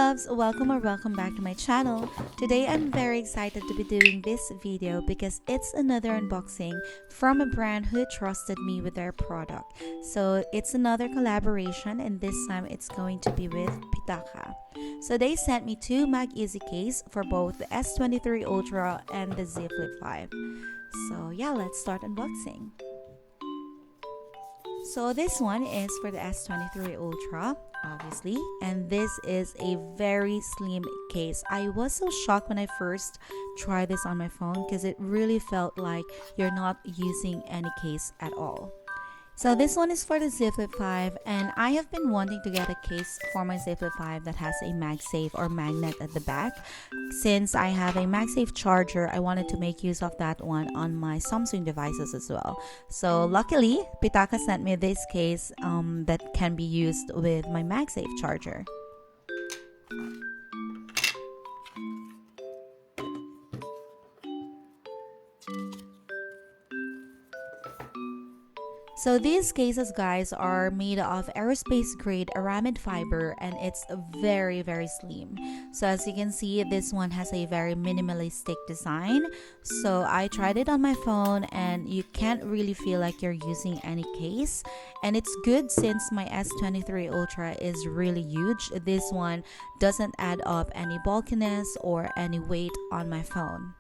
loves, welcome back to my channel. Today I'm very excited to be doing this video because it's another unboxing from a brand who trusted me with their product. So it's another collaboration, and this time it's going to be with PITAKA. So they sent me two magEZ case for both the S23 Ultra and the Z Flip 5. So yeah, let's start unboxing. So this one is for the S23 Ultra, obviously, and this is a very slim case. I was so shocked when I first tried this on my phone because it really felt like you're not using any case at all. So this one is for the Z Flip 5, and I have been wanting to get a case for my Z Flip 5 that has a MagSafe or magnet at the back. Since I have a MagSafe charger, I wanted to make use of that one on my Samsung devices as well. So luckily, PITAKA sent me this case that can be used with my MagSafe charger. So these cases, guys, are made of aerospace grade aramid fiber, and it's very slim. So as you can see, this one has a very minimalistic design. So I tried it on my phone and you can't really feel like you're using any case, and it's good since my S23 Ultra is really huge. This one doesn't add up any bulkiness or any weight on my phone.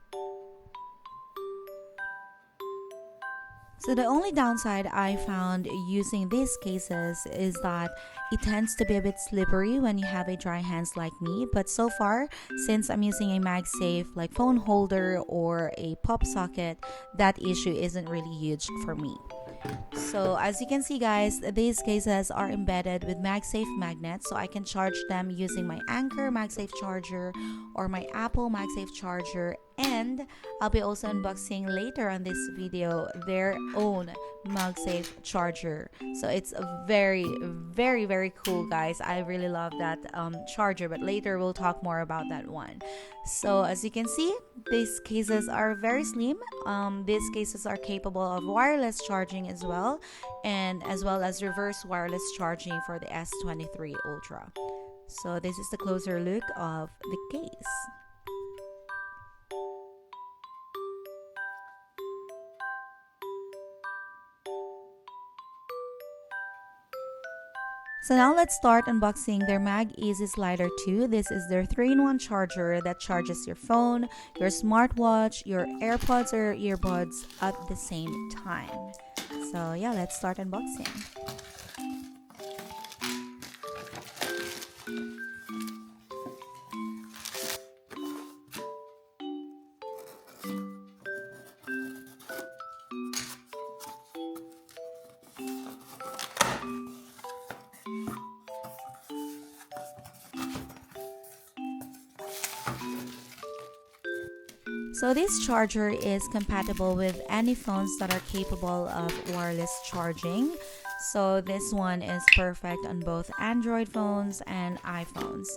So the only downside I found using these cases is that it tends to be a bit slippery when you have a dry hands like me. But so far, since I'm using a MagSafe like phone holder or a pop socket, that issue isn't really huge for me. So as you can see, guys, these cases are embedded with MagSafe magnets, so I can charge them using my Anker MagSafe charger or my Apple MagSafe charger. And I'll be also unboxing later on this video their own MagSafe charger. So it's a very cool, guys. I really love that charger, but later we'll talk more about that one. So as you can see, these cases are very slim. These cases are capable of wireless charging as well as reverse wireless charging for the S23 Ultra. So this is the closer look of the case. So now let's start unboxing their magEZ Slider 2. This is their 3-in-1 charger that charges your phone, your smartwatch, your AirPods or earbuds at the same time. So yeah, let's start unboxing. So this charger is compatible with any phones that are capable of wireless charging. So this one is perfect on both Android phones and iPhones.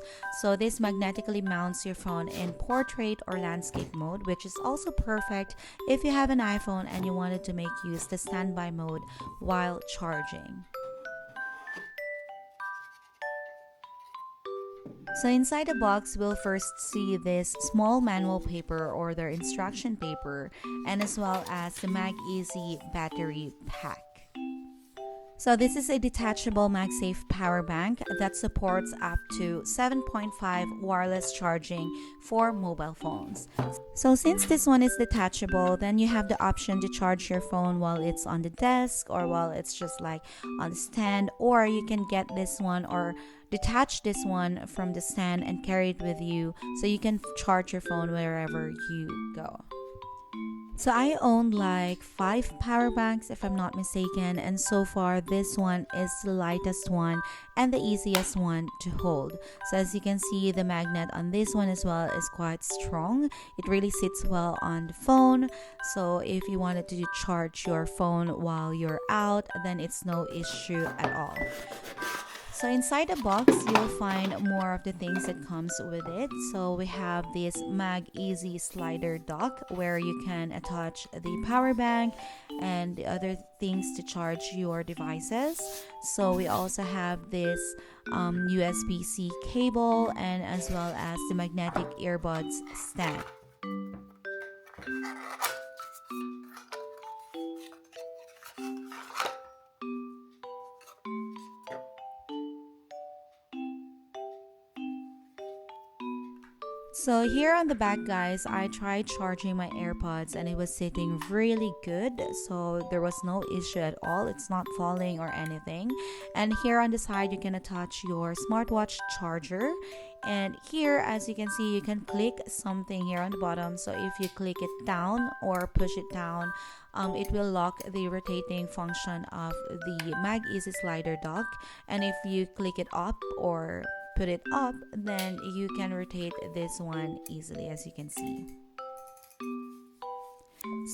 So this magnetically mounts your phone in portrait or landscape mode, which is also perfect if you have an iPhone and you wanted to make use the standby mode while charging. So inside the box, we'll first see this small manual paper or their instruction paper, and as well as the magEZ battery pack. So this is a detachable MagSafe power bank that supports up to 7.5 wireless charging for mobile phones. So since this one is detachable, then you have the option to charge your phone while it's on the desk or while it's just like on the stand, or you can get this one or detach this one from the stand and carry it with you so you can charge your phone wherever you go. So I own like 5 power banks if I'm not mistaken, and so far this one is the lightest one and the easiest one to hold. So as you can see, the magnet on this one as well is quite strong. It really sits well on the phone, so if you wanted to charge your phone while you're out, then it's no issue at all. So inside the box, you'll find more of the things that comes with it. So we have this magEZ slider dock where you can attach the power bank and the other things to charge your devices. So we also have this USB-C cable and as well as the magnetic earbuds stand. So here on the back, guys, I tried charging my AirPods and it was sitting really good. So there was no issue at all. It's not falling or anything. And here on the side, you can attach your smartwatch charger. And here, as you can see, you can click something here on the bottom. So if you click it down or push it down, it will lock the rotating function of the magEZ slider dock. And if you click it up or put it up, then you can rotate this one easily, as you can see.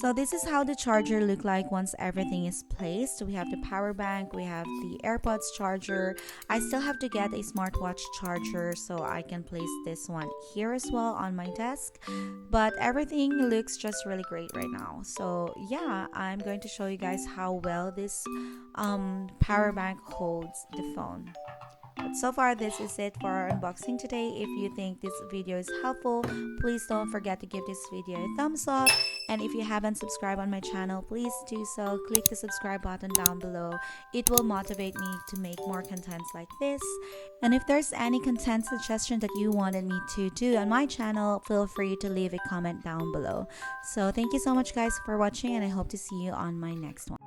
So this is how the charger look like once everything is placed. We have the power bank, we have the AirPods charger. I still have to get a smartwatch charger so I can place this one here as well on my desk, but everything looks just really great right now. So yeah, I'm going to show you guys how well this power bank holds the phone. But so far, this is it for our unboxing today. If you think this video is helpful, please don't forget to give this video a thumbs up. And if you haven't subscribed on my channel, please do so. Click the subscribe button down below. It will motivate me to make more contents like this. And if there's any content suggestion that you wanted me to do on my channel, feel free to leave a comment down below. So thank you so much, guys, for watching, and I hope to see you on my next one.